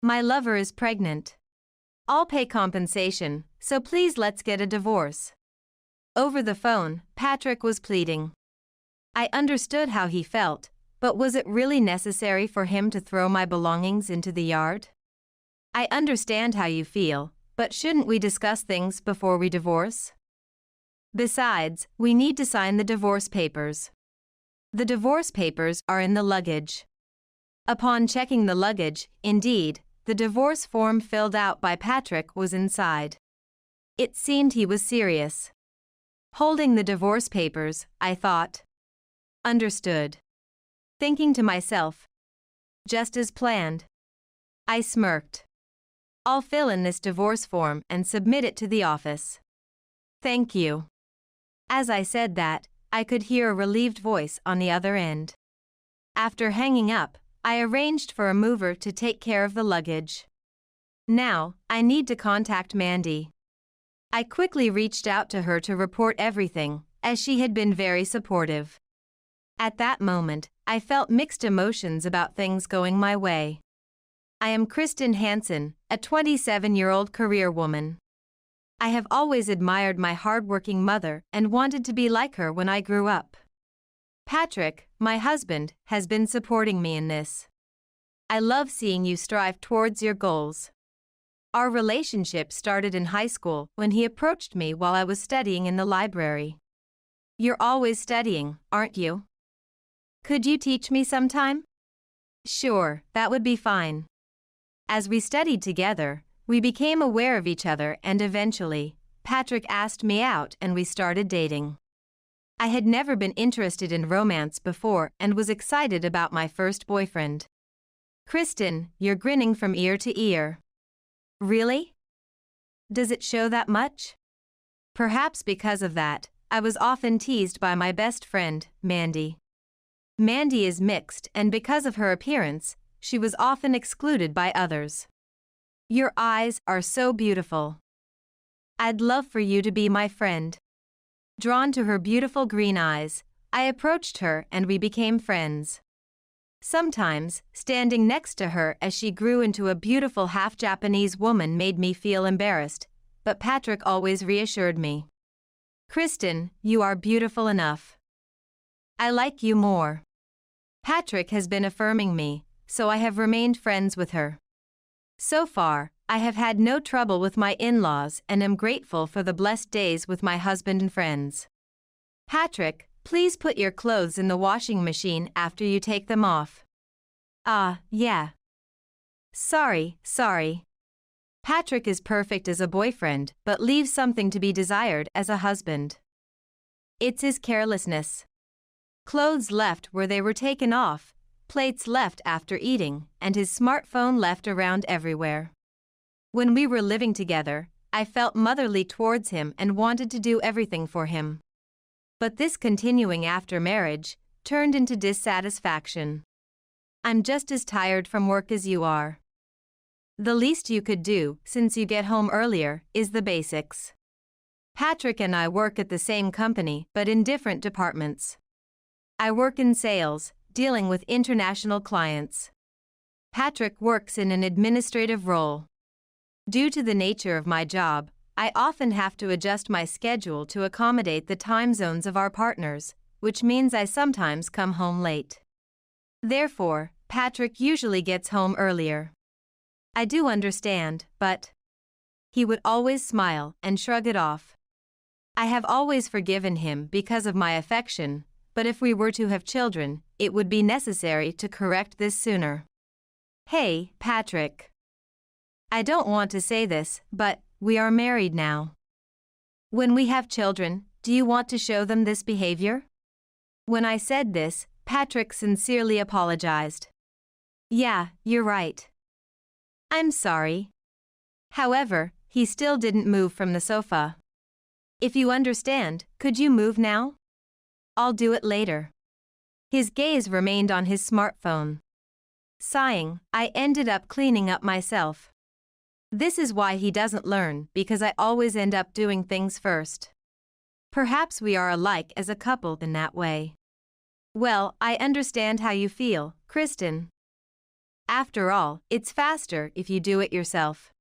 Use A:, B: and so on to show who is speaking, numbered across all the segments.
A: My lover is pregnant. I'll pay compensation, so please let's get a divorce. Over the phone, Patrick was pleading. I understood how he felt, but was it really necessary for him to throw my belongings into the yard? I understand how you feel, but shouldn't we discuss things before we divorce? Besides, we need to sign the divorce papers. The divorce papers are in the luggage. Upon checking the luggage, indeed, the divorce form filled out by Patrick was inside. It seemed he was serious. Holding the divorce papers, I thought. Understood. Thinking to myself, just as planned. I smirked. I'll fill in this divorce form and submit it to the office. Thank you. As I said that, I could hear a relieved voice on the other end. After hanging up, I arranged for a mover to take care of the luggage. Now, I need to contact Mandy. I quickly reached out to her to report everything, as she had been very supportive. At that moment, I felt mixed emotions about things going my way. I am Kristen Hansen, a 27-year-old career woman. I have always admired my hardworking mother and wanted to be like her when I grew up. Patrick, my husband, has been supporting me in this. I love seeing you strive towards your goals. Our relationship started in high school when he approached me while I was studying in the library. You're always studying, aren't you? Could you teach me sometime? Sure, that would be fine. As we studied together, we became aware of each other and eventually, Patrick asked me out and we started dating. I had never been interested in romance before and was excited about my first boyfriend. Kristen, you're grinning from ear to ear. Really? Does it show that much? Perhaps because of that, I was often teased by my best friend, Mandy. Mandy is mixed and because of her appearance, she was often excluded by others. Your eyes are so beautiful. I'd love for you to be my friend. Drawn to her beautiful green eyes, I approached her and we became friends. Sometimes, standing next to her as she grew into a beautiful half-Japanese woman made me feel embarrassed, but Patrick always reassured me. Kristen, you are beautiful enough. I like you more. Patrick has been affirming me, so I have remained friends with her. So far, I have had no trouble with my in-laws and am grateful for the blessed days with my husband and friends. Patrick, please put your clothes in the washing machine after you take them off. Yeah. Sorry. Patrick is perfect as a boyfriend but leaves something to be desired as a husband. It's his carelessness. Clothes left where they were taken off, plates left after eating, and his smartphone left around everywhere. When we were living together, I felt motherly towards him and wanted to do everything for him. But this continuing after marriage turned into dissatisfaction. I'm just as tired from work as you are. The least you could do, since you get home earlier, is the basics. Patrick and I work at the same company but in different departments. I work in sales, dealing with international clients. Patrick works in an administrative role. Due to the nature of my job, I often have to adjust my schedule to accommodate the time zones of our partners, which means I sometimes come home late. Therefore, Patrick usually gets home earlier. I do understand, but he would always smile and shrug it off. I have always forgiven him because of my affection, but if we were to have children, it would be necessary to correct this sooner. Hey, Patrick. I don't want to say this, but we are married now. When we have children, do you want to show them this behavior? When I said this, Patrick sincerely apologized. Yeah, you're right. I'm sorry. However, he still didn't move from the sofa. If you understand, could you move now? I'll do it later. His gaze remained on his smartphone. Sighing, I ended up cleaning up myself. This is why he doesn't learn, because I always end up doing things first. Perhaps we are alike as a couple in that way. Well, I understand how you feel, Kristen. After all, it's faster if you do it yourself.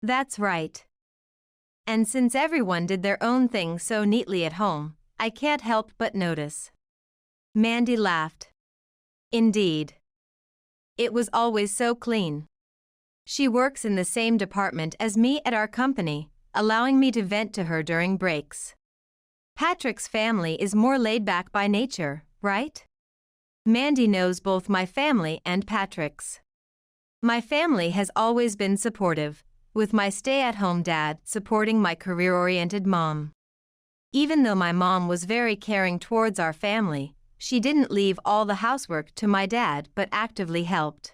A: That's right. And since everyone did their own thing so neatly at home, I can't help but notice. Mandy laughed. Indeed. It was always so clean. She works in the same department as me at our company, allowing me to vent to her during breaks. Patrick's family is more laid back by nature, right? Mandy knows both my family and Patrick's. My family has always been supportive, with my stay-at-home dad supporting my career-oriented mom. Even though my mom was very caring towards our family, she didn't leave all the housework to my dad but actively helped.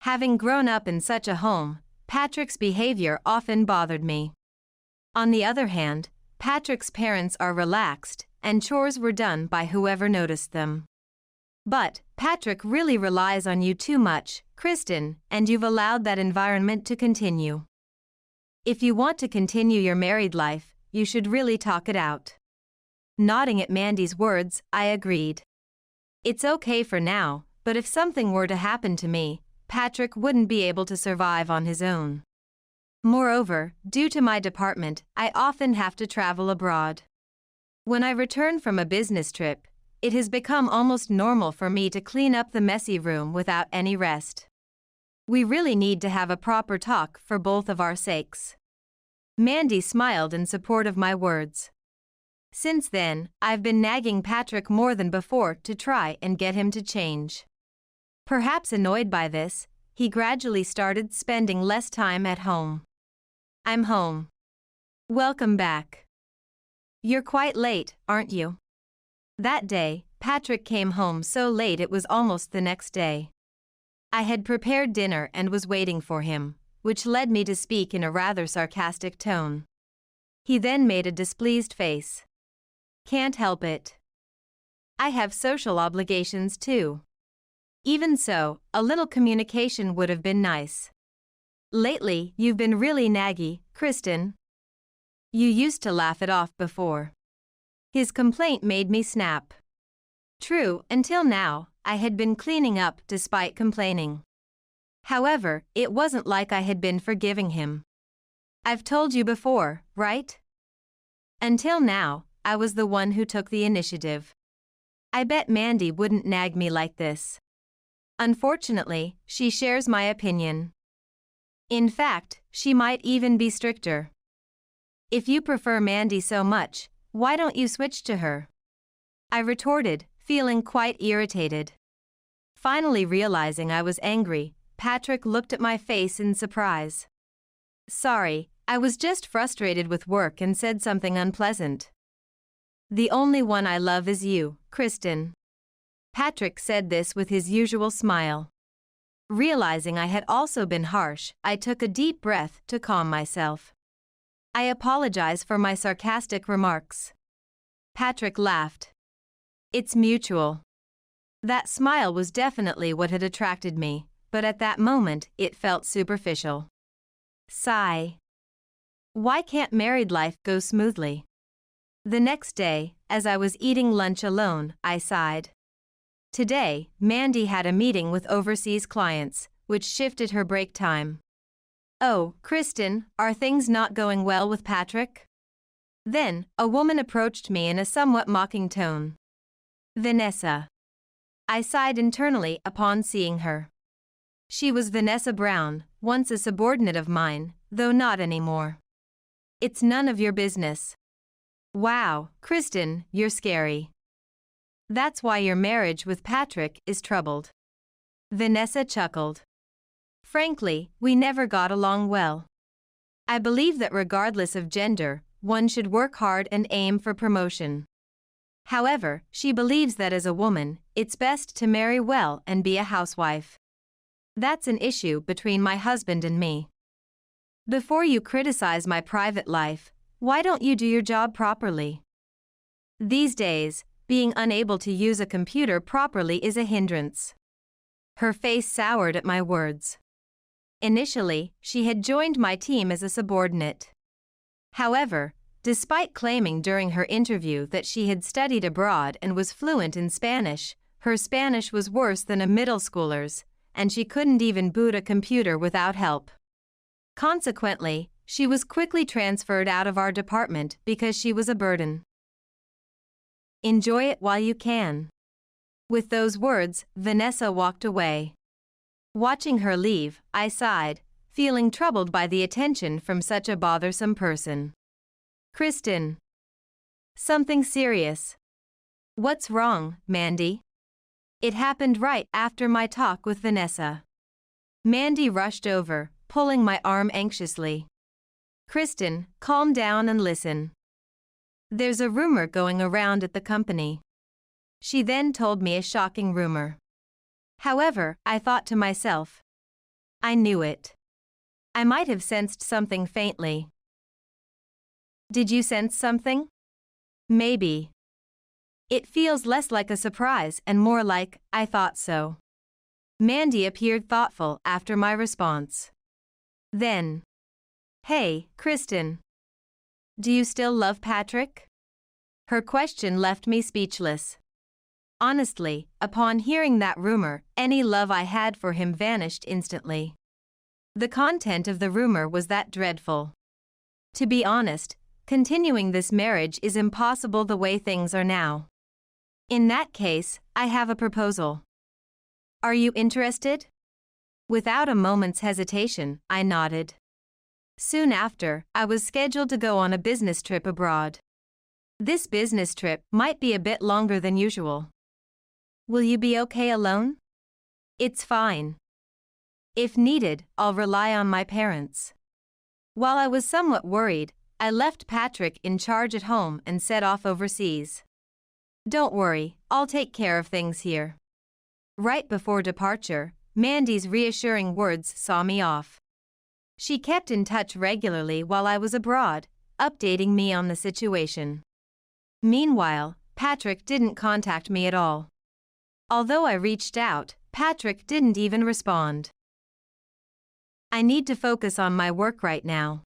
A: Having grown up in such a home, Patrick's behavior often bothered me. On the other hand, Patrick's parents are relaxed, and chores were done by whoever noticed them. But Patrick really relies on you too much, Kristen, and you've allowed that environment to continue. If you want to continue your married life, you should really talk it out. Nodding at Mandy's words, I agreed. It's okay for now, but if something were to happen to me, Patrick wouldn't be able to survive on his own. Moreover, due to my department, I often have to travel abroad. When I return from a business trip, it has become almost normal for me to clean up the messy room without any rest. We really need to have a proper talk for both of our sakes. Mandy smiled in support of my words. Since then, I've been nagging Patrick more than before to try and get him to change. Perhaps annoyed by this, he gradually started spending less time at home. I'm home. Welcome back. You're quite late, aren't you? That day, Patrick came home so late it was almost the next day. I had prepared dinner and was waiting for him, which led me to speak in a rather sarcastic tone. He then made a displeased face. Can't help it. I have social obligations too. Even so, a little communication would have been nice. Lately, you've been really naggy, Kristen. You used to laugh it off before. His complaint made me snap. True, until now, I had been cleaning up despite complaining. However, it wasn't like I had been forgiving him. I've told you before, right? Until now, I was the one who took the initiative. I bet Mandy wouldn't nag me like this. Unfortunately, she shares my opinion. In fact, she might even be stricter. If you prefer Mandy so much, why don't you switch to her? I retorted, feeling quite irritated. Finally realizing I was angry, Patrick looked at my face in surprise. Sorry, I was just frustrated with work and said something unpleasant. The only one I love is you, Kristen. Patrick said this with his usual smile. Realizing I had also been harsh, I took a deep breath to calm myself. I apologize for my sarcastic remarks. Patrick laughed. It's mutual. That smile was definitely what had attracted me, but at that moment it felt superficial. Sigh. Why can't married life go smoothly? The next day, as I was eating lunch alone, I sighed. Today, Mandy had a meeting with overseas clients, which shifted her break time. Oh, Kristen, are things not going well with Patrick? Then, a woman approached me in a somewhat mocking tone. Vanessa. I sighed internally upon seeing her. She was Vanessa Brown, once a subordinate of mine, though not anymore. It's none of your business. Wow, Kristen, you're scary. That's why your marriage with Patrick is troubled. Vanessa chuckled. Frankly, we never got along well. I believe that regardless of gender, one should work hard and aim for promotion. However, she believes that as a woman, it's best to marry well and be a housewife. That's an issue between my husband and me. Before you criticize my private life, why don't you do your job properly? These days, being unable to use a computer properly is a hindrance. Her face soured at my words. Initially, she had joined my team as a subordinate. However, despite claiming during her interview that she had studied abroad and was fluent in Spanish, her Spanish was worse than a middle schooler's, and she couldn't even boot a computer without help. Consequently, she was quickly transferred out of our department because she was a burden. Enjoy it while you can. With those words, Vanessa walked away. Watching her leave, I sighed, feeling troubled by the attention from such a bothersome person. Kristen. Something serious. What's wrong, Mandy? It happened right after my talk with Vanessa. Mandy rushed over, pulling my arm anxiously. Kristen, calm down and listen. There's a rumor going around at the company. She then told me a shocking rumor. However, I thought to myself, I knew it. I might have sensed something faintly. Did you sense something? Maybe. It feels less like a surprise and more like, I thought so. Mandy appeared thoughtful after my response. Then, hey, Kristen. Do you still love Patrick? Her question left me speechless. Honestly, upon hearing that rumor, any love I had for him vanished instantly. The content of the rumor was that dreadful. To be honest, continuing this marriage is impossible the way things are now. In that case, I have a proposal. Are you interested? Without a moment's hesitation, I nodded. Soon after, I was scheduled to go on a business trip abroad. This business trip might be a bit longer than usual. Will you be okay alone? It's fine. If needed, I'll rely on my parents. While I was somewhat worried, I left Patrick in charge at home and set off overseas. Don't worry, I'll take care of things here. Right before departure, Mandy's reassuring words saw me off. She kept in touch regularly while I was abroad, updating me on the situation. Meanwhile, Patrick didn't contact me at all. Although I reached out, Patrick didn't even respond. I need to focus on my work right now.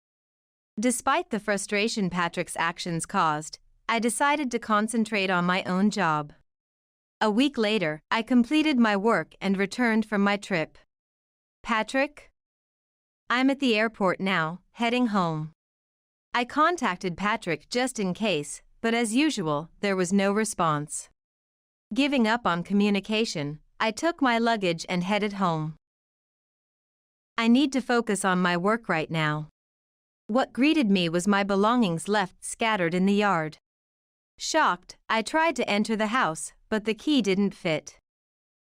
A: Despite the frustration Patrick's actions caused, I decided to concentrate on my own job. A week later, I completed my work and returned from my trip. Patrick? I'm at the airport now, heading home. I contacted Patrick just in case, but as usual, there was no response. Giving up on communication, I took my luggage and headed home. I need to focus on my work right now. What greeted me was my belongings left scattered in the yard. Shocked, I tried to enter the house, but the key didn't fit.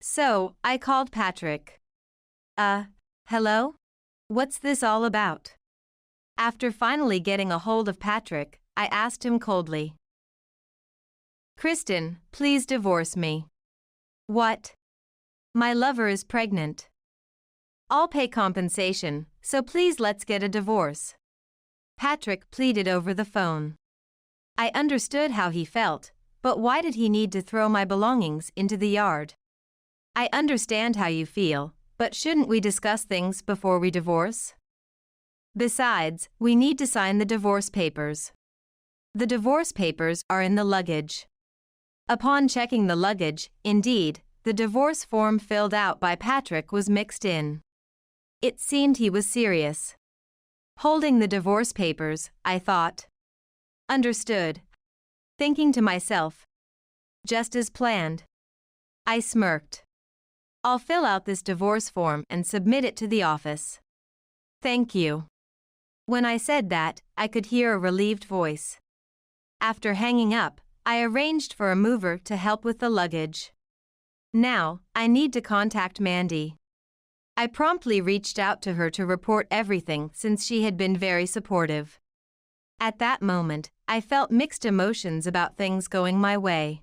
A: So, I called Patrick. Hello? What's this all about? After finally getting a hold of Patrick, I asked him coldly. Kristen, please divorce me. What? My lover is pregnant. I'll pay compensation, so please let's get a divorce. Patrick pleaded over the phone. I understood how he felt, but why did he need to throw my belongings into the yard? I understand how you feel, but shouldn't we discuss things before we divorce? Besides, we need to sign the divorce papers. The divorce papers are in the luggage. Upon checking the luggage, indeed, the divorce form filled out by Patrick was mixed in. It seemed he was serious. Holding the divorce papers, I thought. Understood. Thinking to myself. Just as planned. I smirked. I'll fill out this divorce form and submit it to the office. Thank you. When I said that, I could hear a relieved voice. After hanging up, I arranged for a mover to help with the luggage. Now, I need to contact Mandy. I promptly reached out to her to report everything since she had been very supportive. At that moment, I felt mixed emotions about things going my way.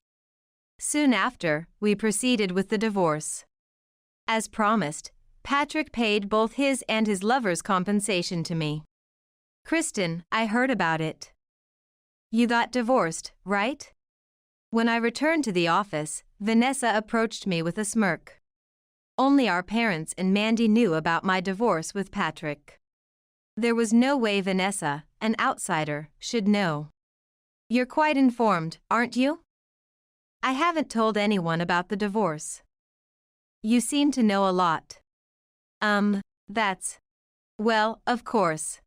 A: Soon after, we proceeded with the divorce. As promised, Patrick paid both his and his lover's compensation to me. Kristen, I heard about it. You got divorced, right? When I returned to the office, Vanessa approached me with a smirk. Only our parents and Mandy knew about my divorce with Patrick. There was no way Vanessa, an outsider, should know. You're quite informed, aren't you? I haven't told anyone about the divorce. You seem to know a lot. That's... Well, of course.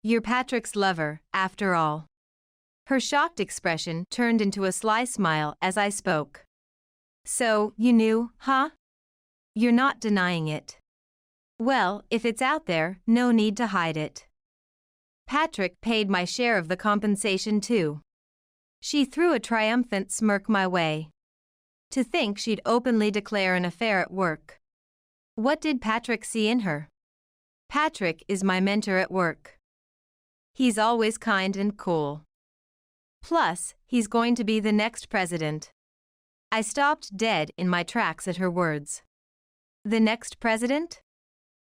A: You're Patrick's lover, after all. Her shocked expression turned into a sly smile as I spoke. So, you knew, huh? You're not denying it. Well, if it's out there, no need to hide it. Patrick paid my share of the compensation too. She threw a triumphant smirk my way. To think she'd openly declare an affair at work. What did Patrick see in her? Patrick is my mentor at work. He's always kind and cool. Plus, he's going to be the next president. I stopped dead in my tracks at her words. The next president?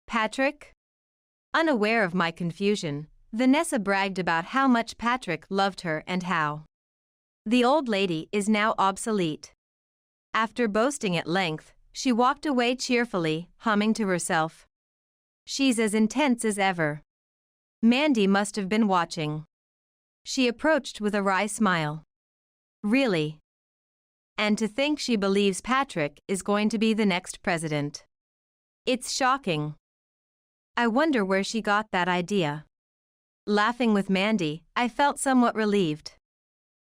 A: Patrick? Unaware of my confusion, Vanessa bragged about how much Patrick loved her and how the old lady is now obsolete. After boasting at length, she walked away cheerfully, humming to herself. She's as intense as ever. Mandy must have been watching. She approached with a wry smile. Really? And to think she believes Patrick is going to be the next president. It's shocking. I wonder where she got that idea. Laughing with Mandy, I felt somewhat relieved.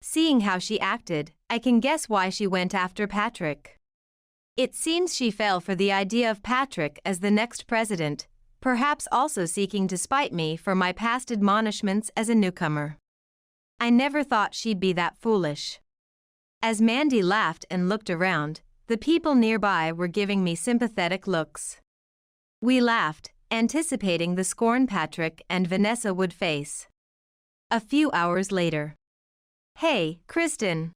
A: Seeing how she acted, I can guess why she went after Patrick. It seems she fell for the idea of Patrick as the next president, perhaps also seeking to spite me for my past admonishments as a newcomer. I never thought she'd be that foolish. As Mandy laughed and looked around, the people nearby were giving me sympathetic looks. We laughed, anticipating the scorn Patrick and Vanessa would face. A few hours later. Hey, Kristen.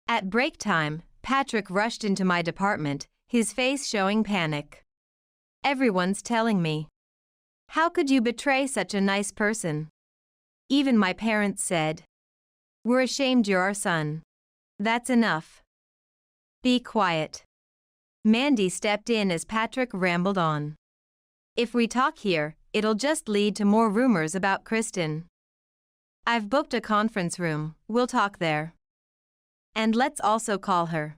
A: At break time, Patrick rushed into my department, his face showing panic. Everyone's telling me. How could you betray such a nice person? Even my parents said. We're ashamed you're our son. That's enough. Be quiet. Mandy stepped in as Patrick rambled on. If we talk here, it'll just lead to more rumors about Kristen. I've booked a conference room, we'll talk there. And let's also call her.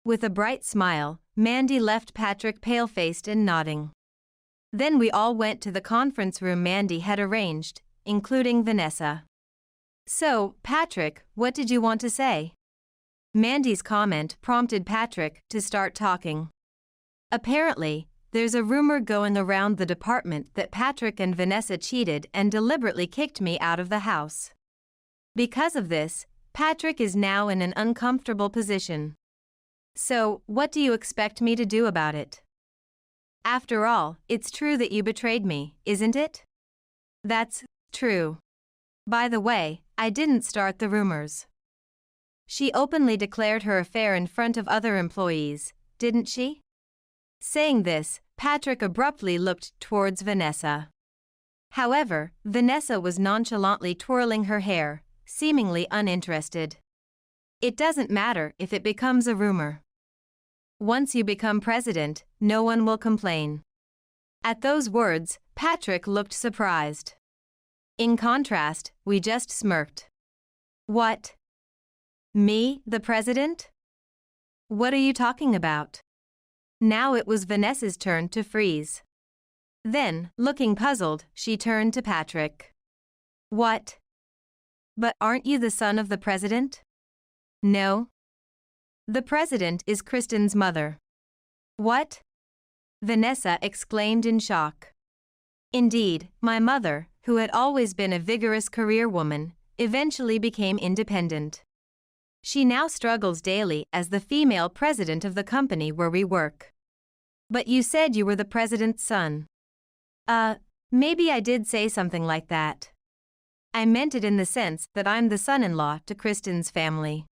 A: With a bright smile, Mandy left Patrick pale-faced and nodding. Then we all went to the conference room Mandy had arranged, including Vanessa. So, Patrick, what did you want to say? Mandy's comment prompted Patrick to start talking. Apparently, there's a rumor going around the department that Patrick and Vanessa cheated and deliberately kicked me out of the house. Because of this, Patrick is now in an uncomfortable position. So, what do you expect me to do about it? After all, it's true that you betrayed me, isn't it? That's true. By the way, I didn't start the rumors. She openly declared her affair in front of other employees, didn't she? Saying this, Patrick abruptly looked towards Vanessa. However, Vanessa was nonchalantly twirling her hair, seemingly uninterested. It doesn't matter if it becomes a rumor. Once you become president, no one will complain. At those words, Patrick looked surprised. In contrast, we just smirked. What? Me, the president? What are you talking about? Now it was Vanessa's turn to freeze. Then, looking puzzled, she turned to Patrick. What? But aren't you the son of the president? No. The president is Kristen's mother. What? Vanessa exclaimed in shock. Indeed, my mother, who had always been a vigorous career woman, eventually became independent. She now struggles daily as the female president of the company where we work. But you said you were the president's son. Maybe I did say something like that. I meant it in the sense that I'm the son-in-law to Kristen's family.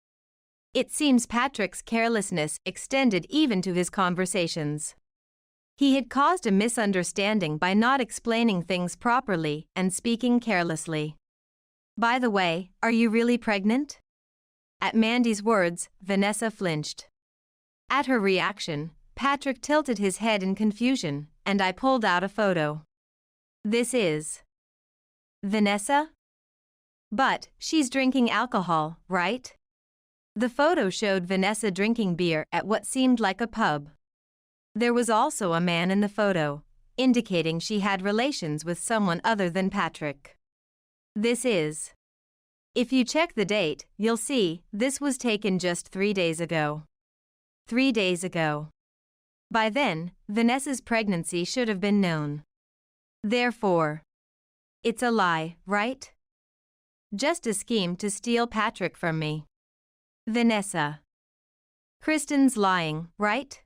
A: It seems Patrick's carelessness extended even to his conversations. He had caused a misunderstanding by not explaining things properly and speaking carelessly. By the way, are you really pregnant? At Mandy's words, Vanessa flinched. At her reaction, Patrick tilted his head in confusion, and I pulled out a photo. This is Vanessa? But she's drinking alcohol, right? The photo showed Vanessa drinking beer at what seemed like a pub. There was also a man in the photo, indicating she had relations with someone other than Patrick. This is. If you check the date, you'll see this was taken just 3 days ago. 3 days ago. By then, Vanessa's pregnancy should have been known. Therefore, it's a lie, right? Just a scheme to steal Patrick from me. Vanessa. Kristen's lying, right?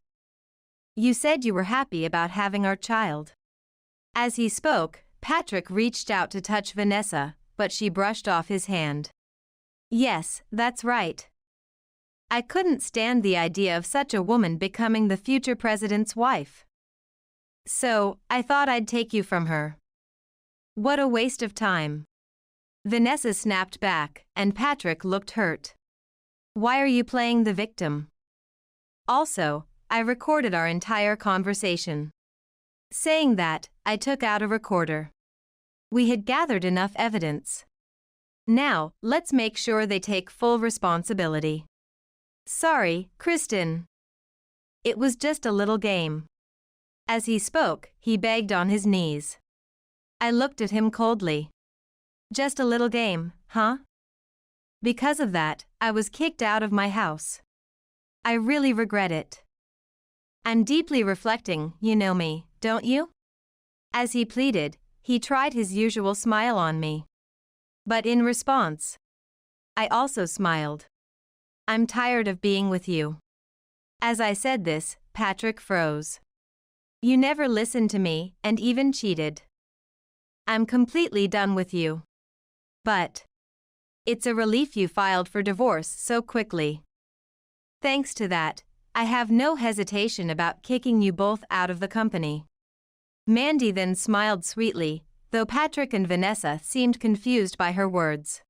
A: You said you were happy about having our child. As he spoke, Patrick reached out to touch Vanessa, but she brushed off his hand. Yes, that's right. I couldn't stand the idea of such a woman becoming the future president's wife. So, I thought I'd take you from her. What a waste of time. Vanessa snapped back, and Patrick looked hurt. Why are you playing the victim? Also, I recorded our entire conversation. Saying that, I took out a recorder. We had gathered enough evidence. Now, let's make sure they take full responsibility. Sorry, Kristen. It was just a little game. As he spoke, he begged on his knees. I looked at him coldly. Just a little game, huh? Because of that, I was kicked out of my house. I really regret it. I'm deeply reflecting, you know me, don't you? As he pleaded, he tried his usual smile on me. But in response, I also smiled. I'm tired of being with you. As I said this, Patrick froze. You never listened to me and even cheated. I'm completely done with you. But it's a relief you filed for divorce so quickly. Thanks to that, I have no hesitation about kicking you both out of the company. Mandy then smiled sweetly, though Patrick and Vanessa seemed confused by her words.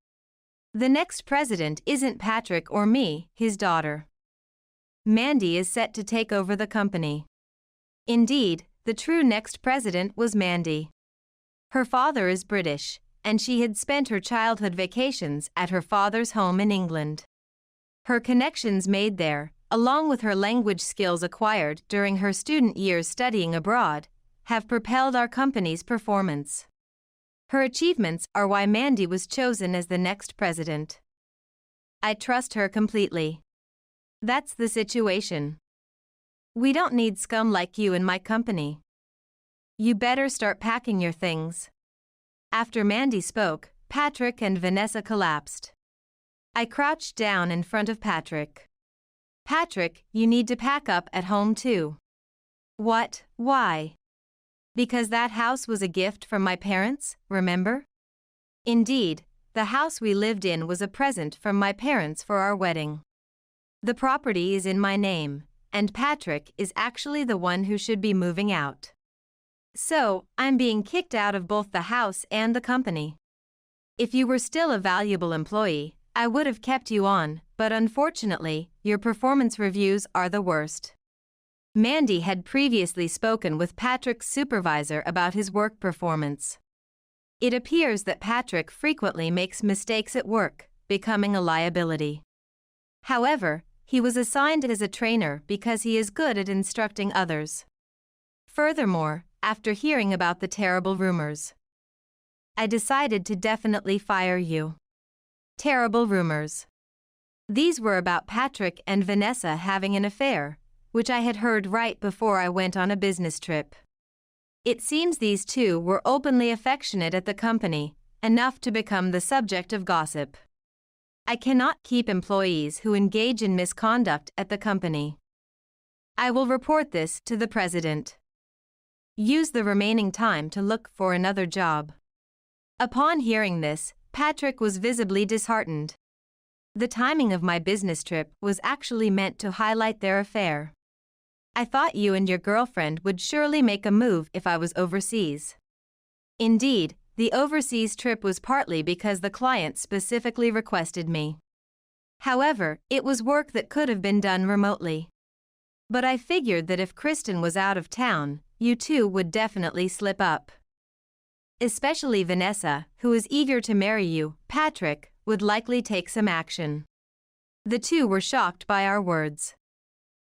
A: The next president isn't Patrick or me, his daughter. Mandy is set to take over the company. Indeed, the true next president was Mandy. Her father is British, and she had spent her childhood vacations at her father's home in England. Her connections made there, along with her language skills acquired during her student years studying abroad, have propelled our company's performance. Her achievements are why Mandy was chosen as the next president. I trust her completely. That's the situation. We don't need scum like you in my company. You better start packing your things. After Mandy spoke, Patrick and Vanessa collapsed. I crouched down in front of Patrick. Patrick, you need to pack up at home too. What? Why? Because that house was a gift from my parents, remember? Indeed, the house we lived in was a present from my parents for our wedding. The property is in my name, and Patrick is actually the one who should be moving out. So, I'm being kicked out of both the house and the company. If you were still a valuable employee, I would have kept you on, but unfortunately, your performance reviews are the worst. Mandy had previously spoken with Patrick's supervisor about his work performance. It appears that Patrick frequently makes mistakes at work, becoming a liability. However, he was assigned as a trainer because he is good at instructing others. Furthermore, after hearing about the terrible rumors, I decided to definitely fire you. Terrible rumors. These were about Patrick and Vanessa having an affair, which I had heard right before I went on a business trip. It seems these two were openly affectionate at the company, enough to become the subject of gossip. I cannot keep employees who engage in misconduct at the company. I will report this to the president. Use the remaining time to look for another job. Upon hearing this, Patrick was visibly disheartened. The timing of my business trip was actually meant to highlight their affair. I thought you and your girlfriend would surely make a move if I was overseas. Indeed, the overseas trip was partly because the client specifically requested me. However, it was work that could have been done remotely. But I figured that if Kristen was out of town, you two would definitely slip up. Especially Vanessa, who is eager to marry you, Patrick, would likely take some action. The two were shocked by our words.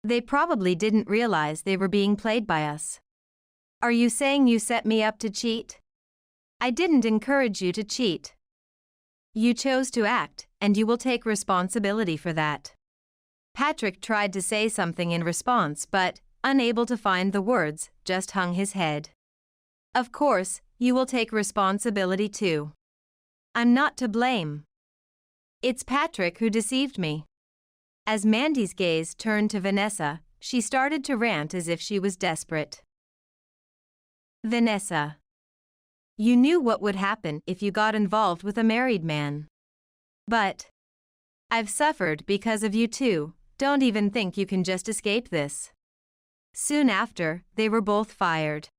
A: They probably didn't realize they were being played by us. Are you saying you set me up to cheat? I didn't encourage you to cheat. You chose to act, and you will take responsibility for that. Patrick tried to say something in response but, unable to find the words, just hung his head. Of course, you will take responsibility too. I'm not to blame. It's Patrick who deceived me. As Mandy's gaze turned to Vanessa, she started to rant as if she was desperate. Vanessa. You knew what would happen if you got involved with a married man. But I've suffered because of you too. Don't even think you can just escape this. Soon after, they were both fired.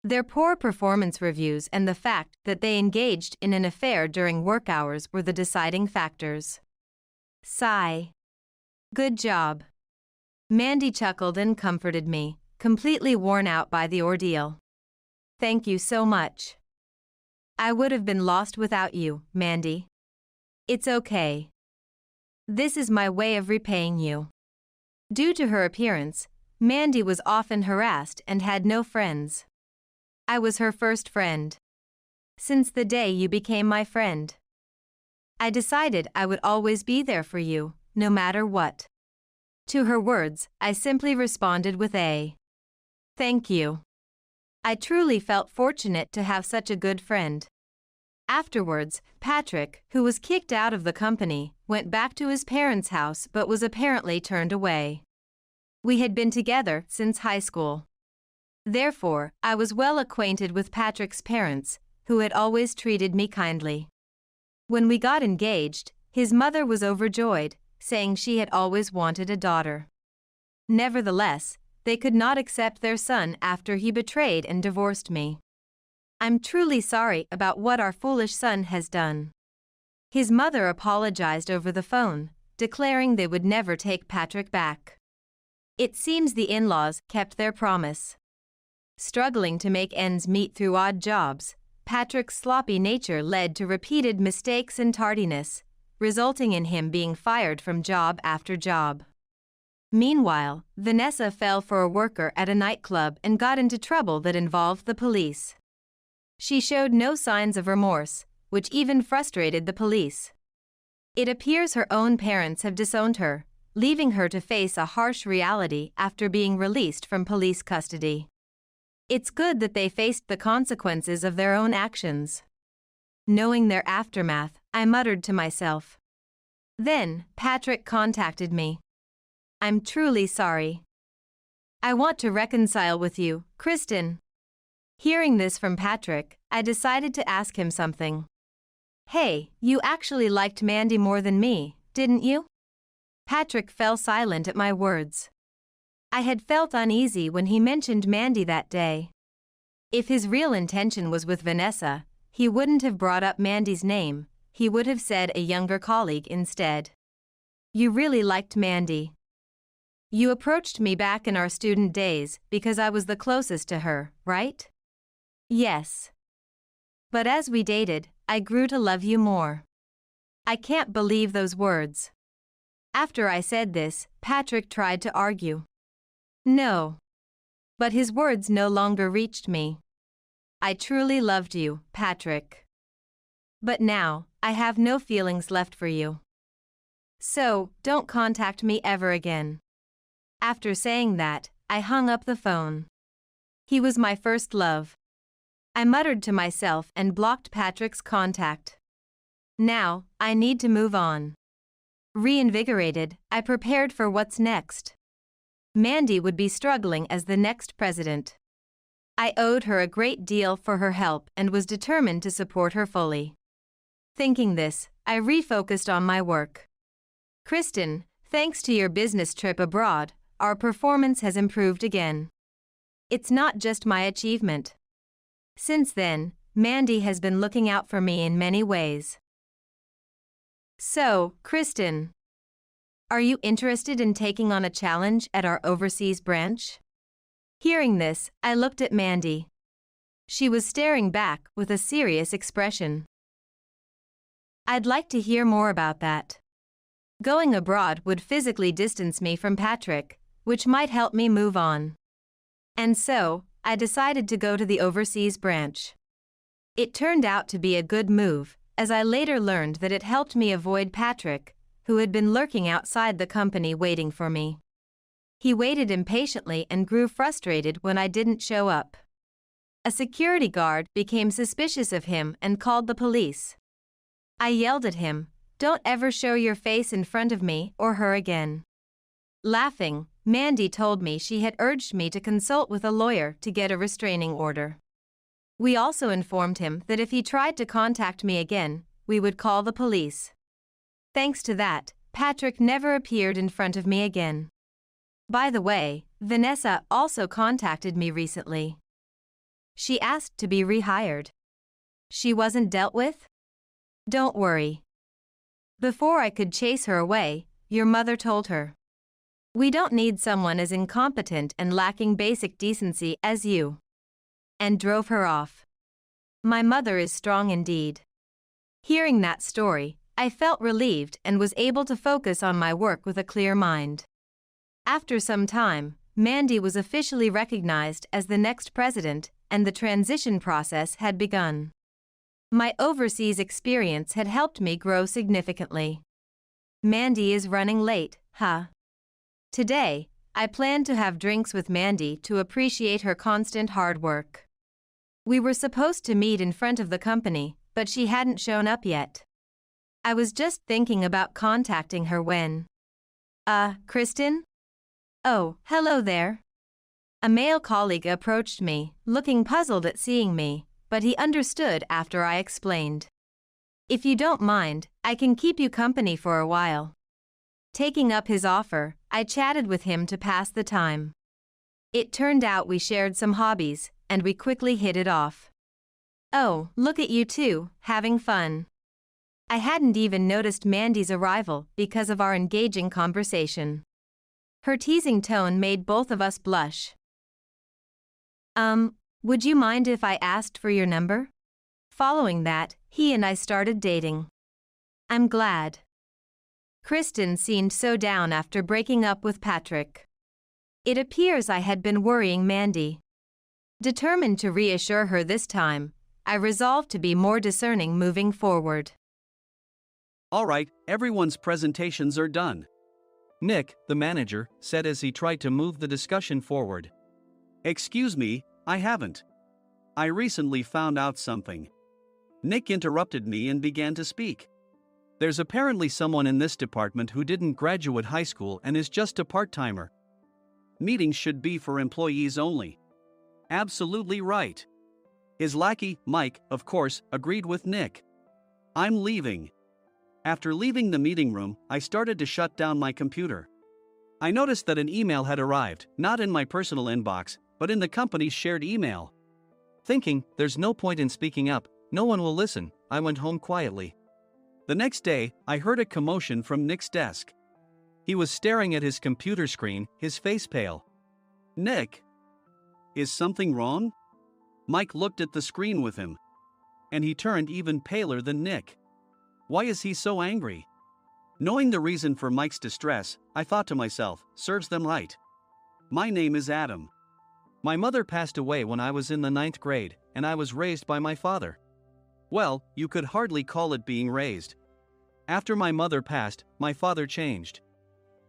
A: Their poor performance reviews and the fact that they engaged in an affair during work hours were the deciding factors. Sigh. Good job. Mandy chuckled and comforted me, completely worn out by the ordeal. Thank you so much. I would have been lost without you, Mandy. It's okay. This is my way of repaying you. Due to her appearance, Mandy was often harassed and had no friends. I was her first friend. Since the day you became my friend, I decided I would always be there for you, no matter what. To her words, I simply responded with a thank you. I truly felt fortunate to have such a good friend. Afterwards, Patrick, who was kicked out of the company, went back to his parents' house but was apparently turned away. We had been together since high school. Therefore, I was well acquainted with Patrick's parents, who had always treated me kindly. When we got engaged, his mother was overjoyed, saying she had always wanted a daughter. Nevertheless, they could not accept their son after he betrayed and divorced me. I'm truly sorry about what our foolish son has done. His mother apologized over the phone, declaring they would never take Patrick back. It seems the in-laws kept their promise. Struggling to make ends meet through odd jobs, Patrick's sloppy nature led to repeated mistakes and tardiness, resulting in him being fired from job after job. Meanwhile, Vanessa fell for a worker at a nightclub and got into trouble that involved the police. She showed no signs of remorse, which even frustrated the police. It appears her own parents have disowned her, leaving her to face a harsh reality after being released from police custody. It's good that they faced the consequences of their own actions. Knowing their aftermath, I muttered to myself. Then, Patrick contacted me. I'm truly sorry. I want to reconcile with you, Kristen. Hearing this from Patrick, I decided to ask him something. Hey, you actually liked Mandy more than me, didn't you? Patrick fell silent at my words. I had felt uneasy when he mentioned Mandy that day. If his real intention was with Vanessa, he wouldn't have brought up Mandy's name, he would have said a younger colleague instead. You really liked Mandy. You approached me back in our student days because I was the closest to her, right? Yes. But as we dated, I grew to love you more. I can't believe those words. After I said this, Patrick tried to argue. No. But his words no longer reached me. I truly loved you, Patrick. But now, I have no feelings left for you. So, don't contact me ever again. After saying that, I hung up the phone. He was my first love. I muttered to myself and blocked Patrick's contact. Now, I need to move on. Reinvigorated, I prepared for what's next. Mandy would be struggling as the next president. I owed her a great deal for her help and was determined to support her fully. Thinking this, I refocused on my work. Kristen, thanks to your business trip abroad, our performance has improved again. It's not just my achievement. Since then, Mandy has been looking out for me in many ways. So, Kristen, are you interested in taking on a challenge at our overseas branch? Hearing this, I looked at Mandy. She was staring back with a serious expression. I'd like to hear more about that. Going abroad would physically distance me from Patrick, which might help me move on. And so, I decided to go to the overseas branch. It turned out to be a good move, as I later learned that it helped me avoid Patrick, who had been lurking outside the company waiting for me. He waited impatiently and grew frustrated when I didn't show up. A security guard became suspicious of him and called the police. I yelled at him, "Don't ever show your face in front of me or her again." Laughing, Mandy told me she had urged me to consult with a lawyer to get a restraining order. We also informed him that if he tried to contact me again, we would call the police. Thanks to that, Patrick never appeared in front of me again. By the way, Vanessa also contacted me recently. She asked to be rehired. She wasn't dealt with? Don't worry. Before I could chase her away, your mother told her. We don't need someone as incompetent and lacking basic decency as you. And drove her off. My mother is strong indeed. Hearing that story, I felt relieved and was able to focus on my work with a clear mind. After some time, Mandy was officially recognized as the next president, and the transition process had begun. My overseas experience had helped me grow significantly. Mandy is running late, huh? Today, I plan to have drinks with Mandy to appreciate her constant hard work. We were supposed to meet in front of the company, but she hadn't shown up yet. I was just thinking about contacting her when... Kristen? Oh, hello there. A male colleague approached me, looking puzzled at seeing me, but he understood after I explained. If you don't mind, I can keep you company for a while. Taking up his offer, I chatted with him to pass the time. It turned out we shared some hobbies, and we quickly hit it off. Oh, look at you two, having fun. I hadn't even noticed Mandy's arrival because of our engaging conversation. Her teasing tone made both of us blush. Would you mind if I asked for your number? Following that, he and I started dating. I'm glad. Kristen seemed so down after breaking up with Patrick. It appears I had been worrying Mandy. Determined to reassure her this time, I resolved to be more discerning moving forward.
B: All right, everyone's presentations are done. Nick, the manager, said as he tried to move the discussion forward. Excuse me, I haven't. I recently found out something. Nick interrupted me and began to speak. There's apparently someone in this department who didn't graduate high school and is just a part-timer. Meetings should be for employees only. Absolutely right. His lackey, Mike, of course, agreed with Nick. I'm leaving. After leaving the meeting room, I started to shut down my computer. I noticed that an email had arrived, not in my personal inbox, but in the company's shared email. Thinking, there's no point in speaking up, no one will listen, I went home quietly. The next day, I heard a commotion from Nick's desk. He was staring at his computer screen, his face pale. Nick? Is something wrong? Mike looked at the screen with him. And he turned even paler than Nick. Why is he so angry? Knowing the reason for Mike's distress, I thought to myself, serves them right. My name is Adam. My mother passed away when I was in the 9th grade, and I was raised by my father. Well, you could hardly call it being raised. After my mother passed, my father changed.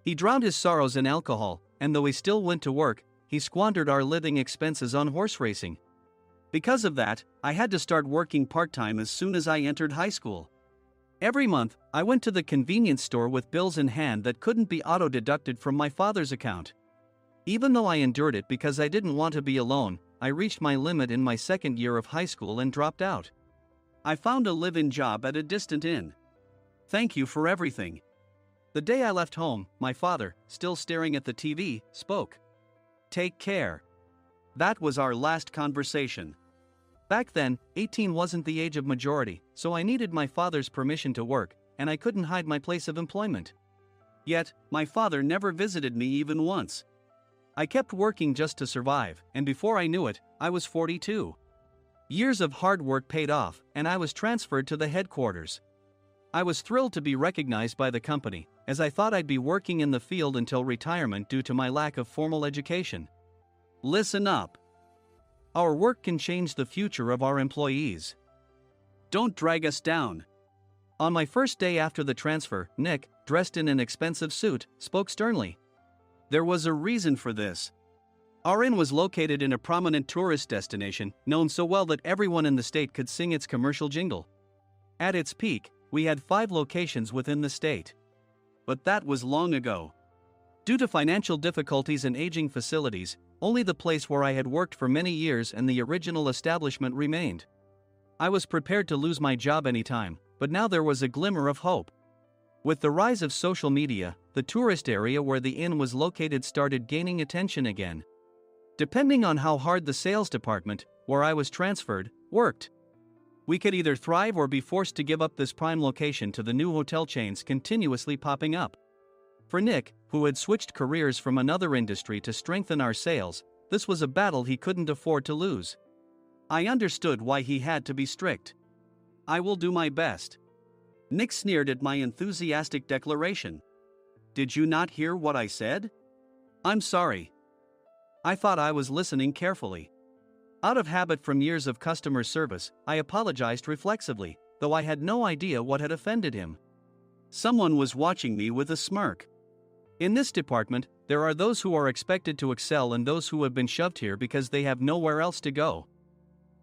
B: He drowned his sorrows in alcohol, and though he still went to work, he squandered our living expenses on horse racing. Because of that, I had to start working part-time as soon as I entered high school. Every month, I went to the convenience store with bills in hand that couldn't be auto-deducted from my father's account. Even though I endured it because I didn't want to be alone, I reached my limit in my second year of high school and dropped out. I found a live-in job at a distant inn. Thank you for everything. The day I left home, my father, still staring at the TV, spoke. Take care. That was our last conversation. Back then, 18 wasn't the age of majority, so I needed my father's permission to work, and I couldn't hide my place of employment. Yet, my father never visited me even once. I kept working just to survive, and before I knew it, I was 42. Years of hard work paid off, and I was transferred to the headquarters. I was thrilled to be recognized by the company, as I thought I'd be working in the field until retirement due to my lack of formal education. Listen up. Our work can change the future of our employees. Don't drag us down. On my first day after the transfer, Nick, dressed in an expensive suit, spoke sternly. There was a reason for this. Our inn was located in a prominent tourist destination, known so well that everyone in the state could sing its commercial jingle. At its peak, we had 5 locations within the state. But that was long ago. Due to financial difficulties and aging facilities, only the place where I had worked for many years and the original establishment remained. I was prepared to lose my job anytime, but now there was a glimmer of hope. With the rise of social media, the tourist area where the inn was located started gaining attention again. Depending on how hard the sales department, where I was transferred, worked, we could either thrive or be forced to give up this prime location to the new hotel chains continuously popping up. For Nick, who had switched careers from another industry to strengthen our sales, this was a battle he couldn't afford to lose. I understood why he had to be strict. I will do my best. Nick sneered at my enthusiastic declaration. Did you not hear what I said? I'm sorry. I thought I was listening carefully. Out of habit from years of customer service, I apologized reflexively, though I had no idea what had offended him. Someone was watching me with a smirk. In this department, there are those who are expected to excel and those who have been shoved here because they have nowhere else to go.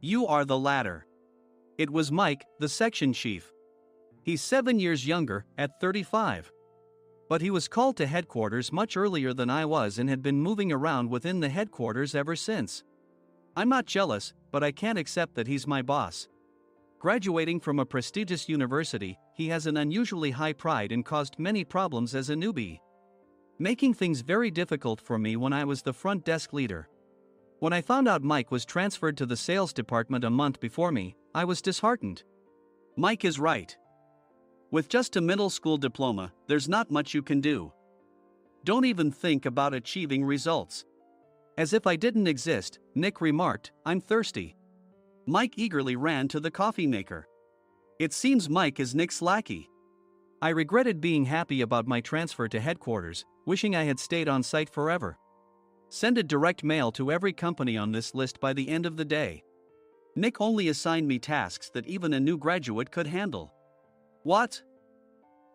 B: You are the latter. It was Mike, the section chief. He's 7 years younger, at 35. But he was called to headquarters much earlier than I was and had been moving around within the headquarters ever since. I'm not jealous, but I can't accept that he's my boss. Graduating from a prestigious university, he has an unusually high pride and caused many problems as a newbie, making things very difficult for me when I was the front desk leader. When I found out Mike was transferred to the sales department a month before me, I was disheartened. Mike is right. With just a middle school diploma, there's not much you can do. Don't even think about achieving results. As if I didn't exist, Nick remarked, I'm thirsty. Mike eagerly ran to the coffee maker. It seems Mike is Nick's lackey. I regretted being happy about my transfer to headquarters, wishing I had stayed on site forever. Send a direct mail to every company on this list by the end of the day. Nick only assigned me tasks that even a new graduate could handle. What?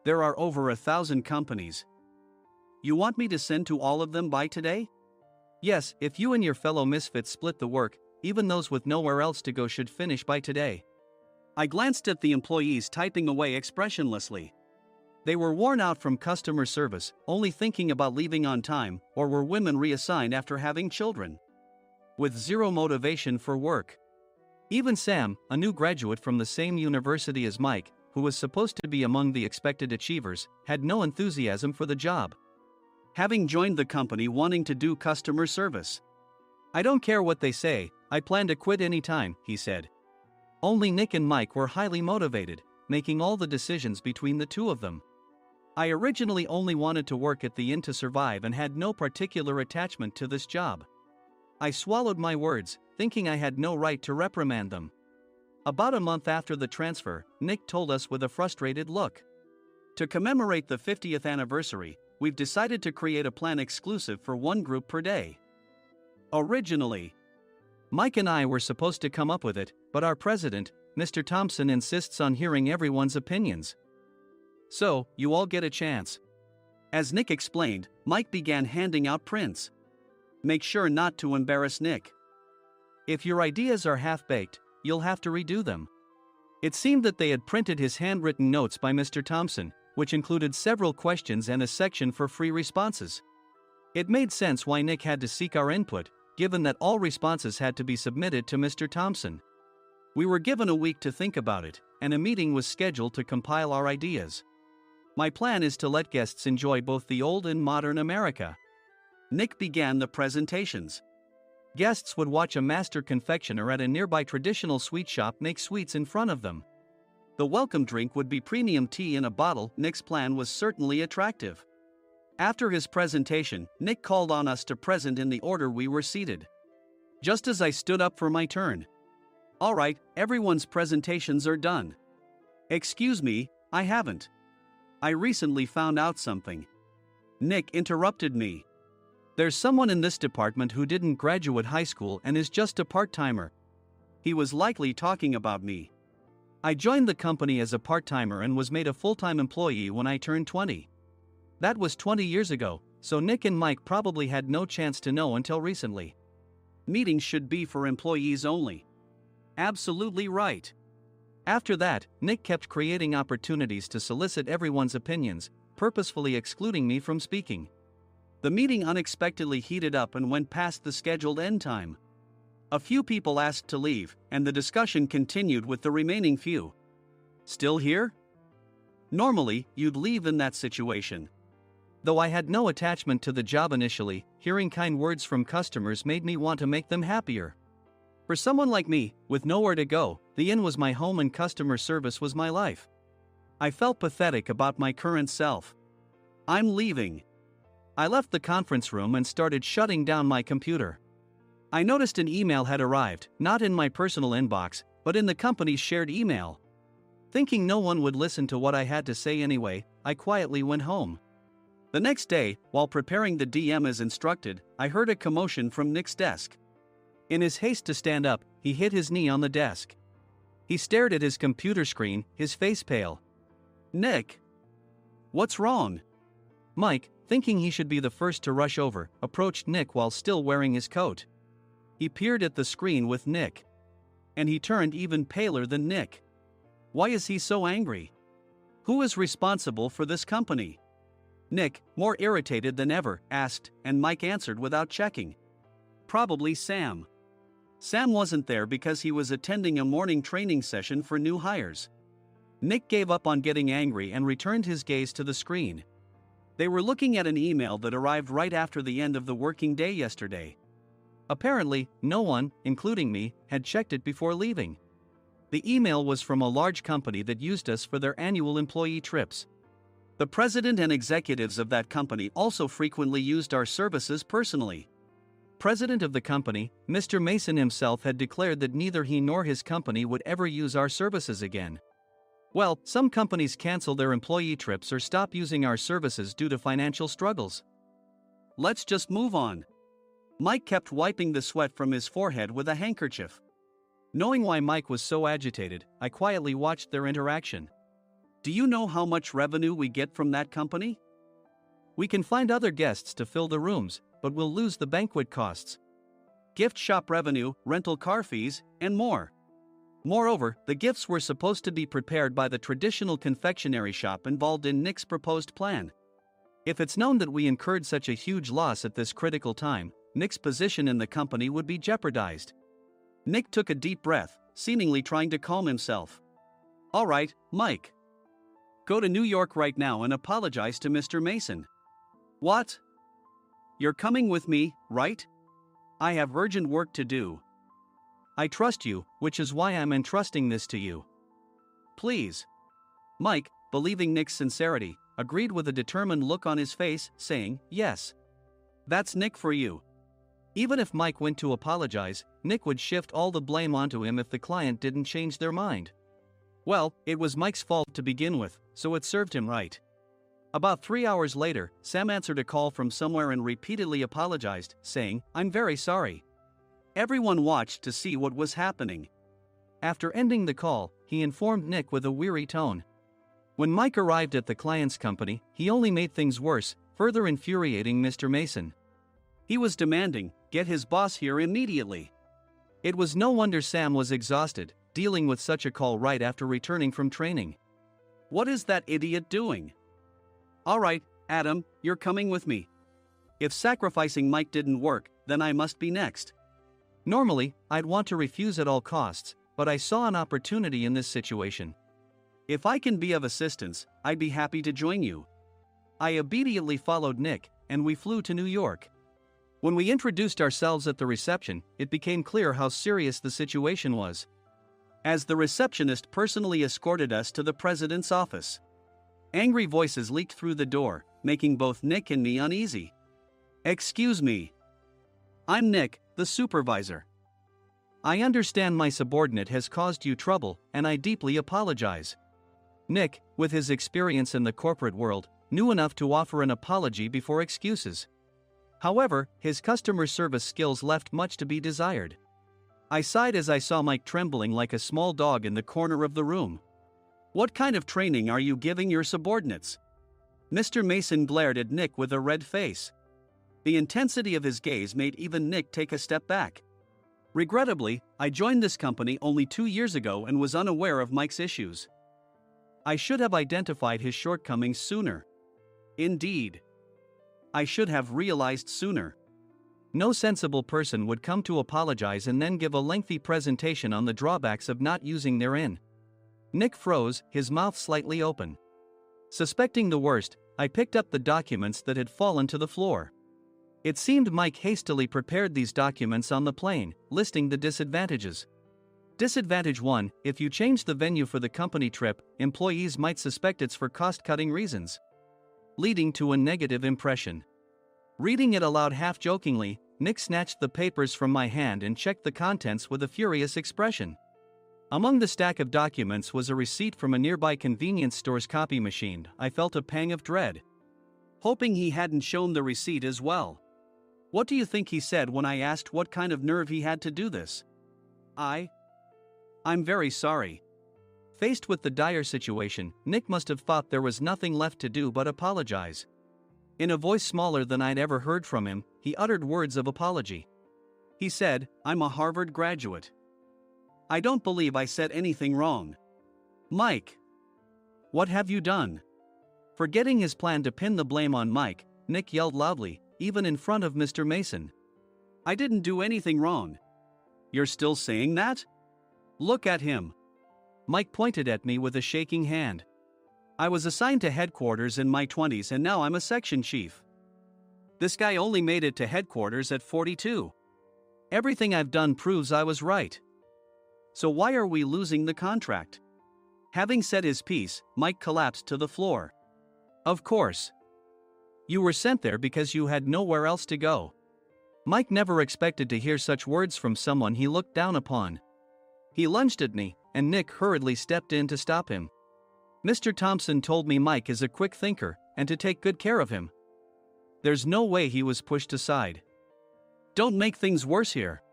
B: There are over 1,000 companies. You want me to send to all of them by today? Yes, if you and your fellow misfits split the work, even those with nowhere else to go should finish by today. I glanced at the employees typing away expressionlessly. They were worn out from customer service, only thinking about leaving on time, or were women reassigned after having children, with zero motivation for work. Even Sam, a new graduate from the same university as Mike, who was supposed to be among the expected achievers, had no enthusiasm for the job, having joined the company wanting to do customer service. I don't care what they say, I plan to quit anytime, he said. Only Nick and Mike were highly motivated, making all the decisions between the two of them. I originally only wanted to work at the inn to survive and had no particular attachment to this job. I swallowed my words, thinking I had no right to reprimand them. About a month after the transfer, Nick told us with a frustrated look. To commemorate the 50th anniversary, we've decided to create a plan exclusive for one group per day. Originally, Mike and I were supposed to come up with it, but our president, Mr. Thompson, insists on hearing everyone's opinions. So, you all get a chance. As Nick explained, Mike began handing out prints. Make sure not to embarrass Nick. If your ideas are half-baked, you'll have to redo them. It seemed that they had printed his handwritten notes by Mr. Thompson, which included several questions and a section for free responses. It made sense why Nick had to seek our input, given that all responses had to be submitted to Mr. Thompson. We were given a week to think about it, and a meeting was scheduled to compile our ideas. My plan is to let guests enjoy both the old and modern America. Nick began the presentations. Guests would watch a master confectioner at a nearby traditional sweet shop make sweets in front of them. The welcome drink would be premium tea in a bottle. Nick's plan was certainly attractive. After his presentation, Nick called on us to present in the order we were seated. Just as I stood up for my turn. All right, everyone's presentations are done. Excuse me, I haven't. I recently found out something. Nick interrupted me. There's someone in this department who didn't graduate high school and is just a part-timer. He was likely talking about me. I joined the company as a part-timer and was made a full-time employee when I turned 20. That was 20 years ago, so Nick and Mike probably had no chance to know until recently. Meetings should be for employees only. Absolutely right. After that, Nick kept creating opportunities to solicit everyone's opinions, purposefully excluding me from speaking. The meeting unexpectedly heated up and went past the scheduled end time. A few people asked to leave, and the discussion continued with the remaining few. Still here? Normally, you'd leave in that situation. Though I had no attachment to the job initially, hearing kind words from customers made me want to make them happier. For someone like me, with nowhere to go, the inn was my home and customer service was my life. I felt pathetic about my current self. I'm leaving. I left the conference room and started shutting down my computer. I noticed an email had arrived, not in my personal inbox, but in the company's shared email. Thinking no one would listen to what I had to say anyway, I quietly went home. The next day, while preparing the DM as instructed, I heard a commotion from Nick's desk. In his haste to stand up, he hit his knee on the desk. He stared at his computer screen, his face pale. Nick! What's wrong? Mike, thinking he should be the first to rush over, approached Nick while still wearing his coat. He peered at the screen with Nick. And he turned even paler than Nick. Why is he so angry? Who is responsible for this company? Nick, more irritated than ever, asked, and Mike answered without checking. Probably Sam. Sam wasn't there because he was attending a morning training session for new hires. Nick gave up on getting angry and returned his gaze to the screen. They were looking at an email that arrived right after the end of the working day yesterday. Apparently, no one, including me, had checked it before leaving. The email was from a large company that used us for their annual employee trips. The president and executives of that company also frequently used our services personally. President of the company, Mr. Mason himself had declared that neither he nor his company would ever use our services again. Well, some companies cancel their employee trips or stop using our services due to financial struggles. Let's just move on. Mike kept wiping the sweat from his forehead with a handkerchief. Knowing why Mike was so agitated, I quietly watched their interaction. Do you know how much revenue we get from that company? We can find other guests to fill the rooms, but we'll lose the banquet costs, gift shop revenue, rental car fees, and more. Moreover, the gifts were supposed to be prepared by the traditional confectionery shop involved in Nick's proposed plan. If it's known that we incurred such a huge loss at this critical time, Nick's position in the company would be jeopardized. Nick took a deep breath, seemingly trying to calm himself. All right, Mike. Go to New York right now and apologize to Mr. Mason. What? You're coming with me, right? I have urgent work to do. I trust you, which is why I'm entrusting this to you. Please. Mike, believing Nick's sincerity, agreed with a determined look on his face, saying, yes. That's Nick for you. Even if Mike went to apologize, Nick would shift all the blame onto him if the client didn't change their mind. Well, it was Mike's fault to begin with, so it served him right. About 3 hours later, Sam answered a call from somewhere and repeatedly apologized, saying, I'm very sorry. Everyone watched to see what was happening. After ending the call, he informed Nick with a weary tone. When Mike arrived at the client's company, he only made things worse, further infuriating Mr. Mason. He was demanding, get his boss here immediately. It was no wonder Sam was exhausted, dealing with such a call right after returning from training. What is that idiot doing? All right, Adam, you're coming with me. If sacrificing Mike didn't work, then I must be next. Normally, I'd want to refuse at all costs, but I saw an opportunity in this situation. If I can be of assistance, I'd be happy to join you. I obediently followed Nick, and we flew to New York. When we introduced ourselves at the reception, it became clear how serious the situation was, as the receptionist personally escorted us to the president's office. Angry voices leaked through the door, making both Nick and me uneasy. Excuse me. I'm Nick, the supervisor. I understand my subordinate has caused you trouble, and I deeply apologize. Nick, with his experience in the corporate world, knew enough to offer an apology before excuses. However, his customer service skills left much to be desired. I sighed as I saw Mike trembling like a small dog in the corner of the room. "What kind of training are you giving your subordinates?" Mr. Mason glared at Nick with a red face. The intensity of his gaze made even Nick take a step back. Regrettably, I joined this company only 2 years ago and was unaware of Mike's issues. I should have identified his shortcomings sooner. Indeed. I should have realized sooner. No sensible person would come to apologize and then give a lengthy presentation on the drawbacks of not using their in. Nick froze, his mouth slightly open. Suspecting the worst, I picked up the documents that had fallen to the floor. It seemed Mike hastily prepared these documents on the plane, listing the disadvantages. Disadvantage 1: if you change the venue for the company trip, employees might suspect it's for cost-cutting reasons, leading to a negative impression. Reading it aloud half-jokingly, Nick snatched the papers from my hand and checked the contents with a furious expression. Among the stack of documents was a receipt from a nearby convenience store's copy machine. I felt a pang of dread, hoping he hadn't shown the receipt as well. What do you think he said when I asked what kind of nerve he had to do this? I'm very sorry. Faced with the dire situation, Nick must have thought there was nothing left to do but apologize. In a voice smaller than I'd ever heard from him, he uttered words of apology. He said, "I'm a Harvard graduate. I don't believe I said anything wrong." "Mike, what have you done?" Forgetting his plan to pin the blame on Mike, Nick yelled loudly, even in front of Mr. Mason. "I didn't do anything wrong." "You're still saying that? Look at him." Mike pointed at me with a shaking hand. "I was assigned to headquarters in my 20s and now I'm a section chief. This guy only made it to headquarters at 42. Everything I've done proves I was right. So why are we losing the contract?" Having said his piece, Mike collapsed to the floor. "Of course. You were sent there because you had nowhere else to go." Mike never expected to hear such words from someone he looked down upon. He lunged at me, and Nick hurriedly stepped in to stop him. "Mr. Thompson told me Mike is a quick thinker, and to take good care of him." There's no way he was pushed aside. "Don't make things worse here."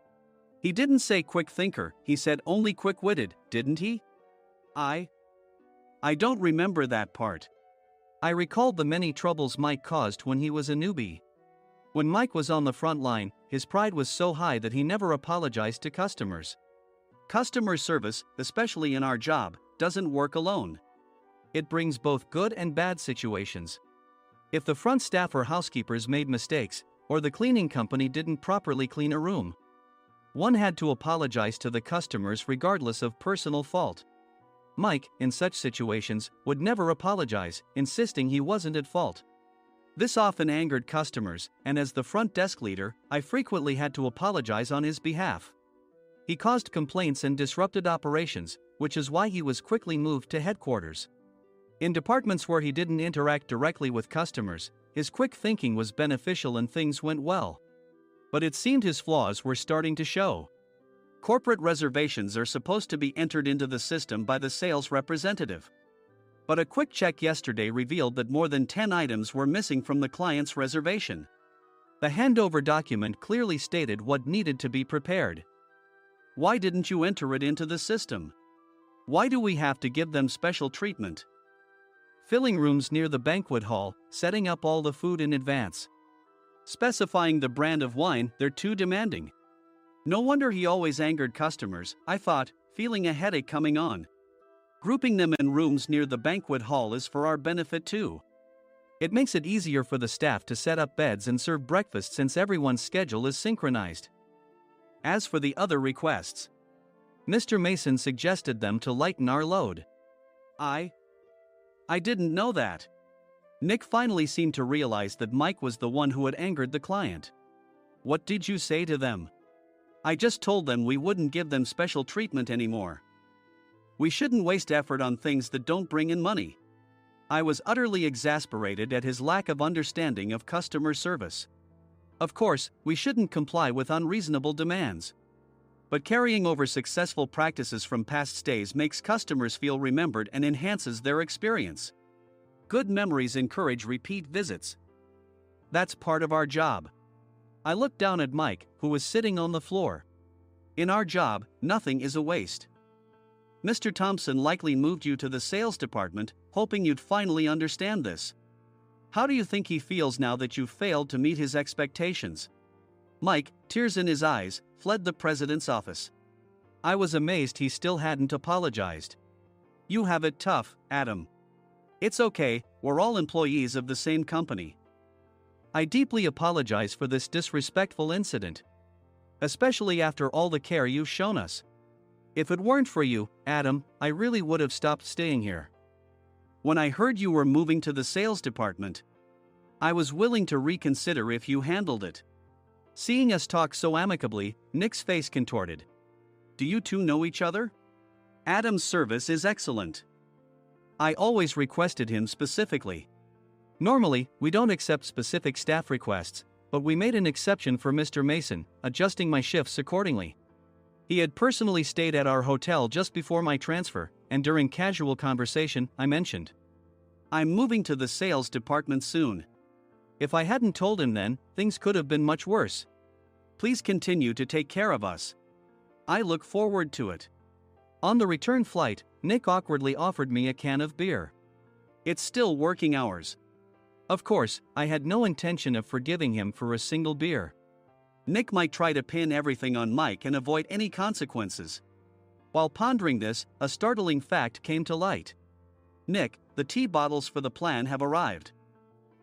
B: "He didn't say quick thinker, he said only quick-witted, didn't he?" I don't remember that part." I recalled the many troubles Mike caused when he was a newbie. When Mike was on the front line, his pride was so high that he never apologized to customers. Customer service, especially in our job, doesn't work alone. It brings both good and bad situations. If the front staff or housekeepers made mistakes, or the cleaning company didn't properly clean a room, one had to apologize to the customers regardless of personal fault. Mike, in such situations, would never apologize, insisting he wasn't at fault. This often angered customers, and as the front desk leader, I frequently had to apologize on his behalf. He caused complaints and disrupted operations, which is why he was quickly moved to headquarters. In departments where he didn't interact directly with customers, his quick thinking was beneficial and things went well. But it seemed his flaws were starting to show. Corporate reservations are supposed to be entered into the system by the sales representative. But a quick check yesterday revealed that more than 10 items were missing from the client's reservation. The handover document clearly stated what needed to be prepared. Why didn't you enter it into the system? Why do we have to give them special treatment? Filling rooms near the banquet hall, setting up all the food in advance. Specifying the brand of wine, they're too demanding. No wonder he always angered customers, I thought, feeling a headache coming on. Grouping them in rooms near the banquet hall is for our benefit too. It makes it easier for the staff to set up beds and serve breakfast since everyone's schedule is synchronized. As for the other requests, Mr. Mason suggested them to lighten our load. I didn't know that. Nick finally seemed to realize that Mike was the one who had angered the client. What did you say to them? I just told them we wouldn't give them special treatment anymore. We shouldn't waste effort on things that don't bring in money. I was utterly exasperated at his lack of understanding of customer service. Of course, we shouldn't comply with unreasonable demands. But carrying over successful practices from past stays makes customers feel remembered and enhances their experience. Good memories encourage repeat visits. That's part of our job. I looked down at Mike, who was sitting on the floor. In our job, nothing is a waste. Mr. Thompson likely moved you to the sales department, hoping you'd finally understand this. How do you think he feels now that you failed to meet his expectations? Mike, tears in his eyes, fled the president's office. I was amazed he still hadn't apologized. You have it tough, Adam. It's okay, we're all employees of the same company. I deeply apologize for this disrespectful incident. Especially after all the care you've shown us. If it weren't for you, Adam, I really would have stopped staying here. When I heard you were moving to the sales department, I was willing to reconsider if you handled it. Seeing us talk so amicably, Nick's face contorted. Do you two know each other? Adam's service is excellent. I always requested him specifically. Normally, we don't accept specific staff requests, but we made an exception for Mr. Mason, adjusting my shifts accordingly. He had personally stayed at our hotel just before my transfer, and during casual conversation, I mentioned, I'm moving to the sales department soon. If I hadn't told him then, things could have been much worse. Please continue to take care of us. I look forward to it. On the return flight, Nick awkwardly offered me a can of beer. It's still working hours. Of course, I had no intention of forgiving him for a single beer. Nick might try to pin everything on Mike and avoid any consequences. While pondering this, a startling fact came to light. Nick, the tea bottles for the plan have arrived.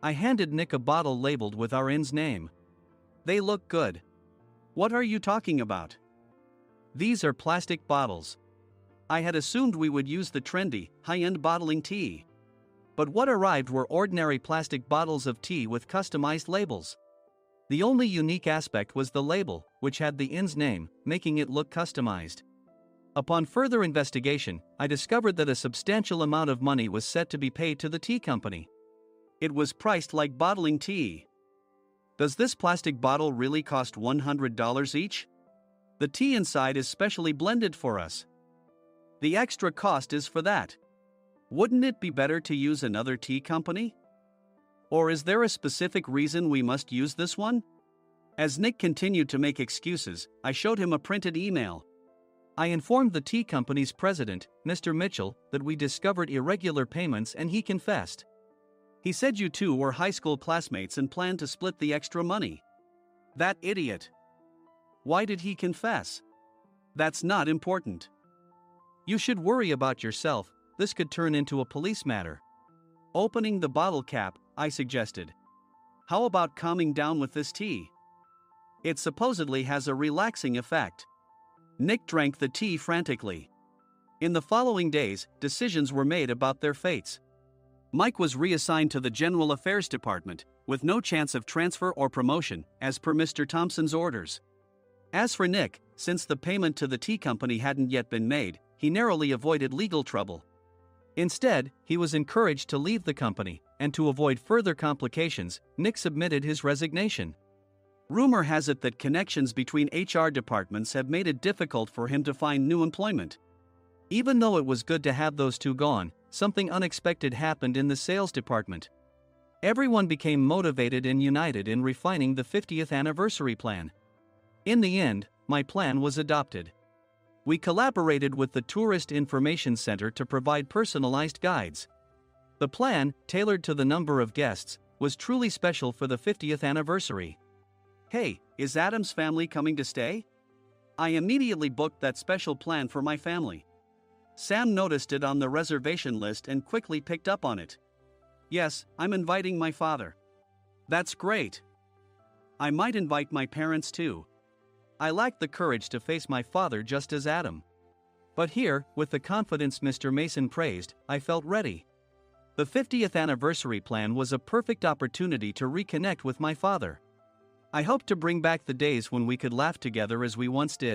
B: I handed Nick a bottle labeled with our inn's name. They look good. What are you talking about? These are plastic bottles. I had assumed we would use the trendy, high-end bottling tea. But what arrived were ordinary plastic bottles of tea with customized labels. The only unique aspect was the label, which had the inn's name, making it look customized. Upon further investigation, I discovered that a substantial amount of money was set to be paid to the tea company. It was priced like bottling tea. Does this plastic bottle really cost $100 each? The tea inside is specially blended for us. The extra cost is for that. Wouldn't it be better to use another tea company? Or is there a specific reason we must use this one? As Nick continued to make excuses, I showed him a printed email. I informed the tea company's president, Mr. Mitchell, that we discovered irregular payments and he confessed. He said you two were high school classmates and planned to split the extra money. That idiot. Why did he confess? That's not important. You should worry about yourself, this could turn into a police matter. Opening the bottle cap, I suggested. How about calming down with this tea? It supposedly has a relaxing effect. Nick drank the tea frantically. In the following days, decisions were made about their fates. Mike was reassigned to the General Affairs Department, with no chance of transfer or promotion, as per Mr. Thompson's orders. As for Nick, since the payment to the tea company hadn't yet been made, he narrowly avoided legal trouble. Instead, he was encouraged to leave the company, and to avoid further complications, Nick submitted his resignation. Rumor has it that connections between HR departments have made it difficult for him to find new employment. Even though it was good to have those two gone, something unexpected happened in the sales department. Everyone became motivated and united in refining the 50th anniversary plan. In the end, my plan was adopted. We collaborated with the Tourist Information Center to provide personalized guides. The plan, tailored to the number of guests, was truly special for the 50th anniversary. Hey, is Adam's family coming to stay? I immediately booked that special plan for my family. Sam noticed it on the reservation list and quickly picked up on it. Yes, I'm inviting my father. That's great. I might invite my parents too. I lacked the courage to face my father just as Adam. But here, with the confidence Mr. Mason praised, I felt ready. The 50th anniversary plan was a perfect opportunity to reconnect with my father. I hoped to bring back the days when we could laugh together as we once did.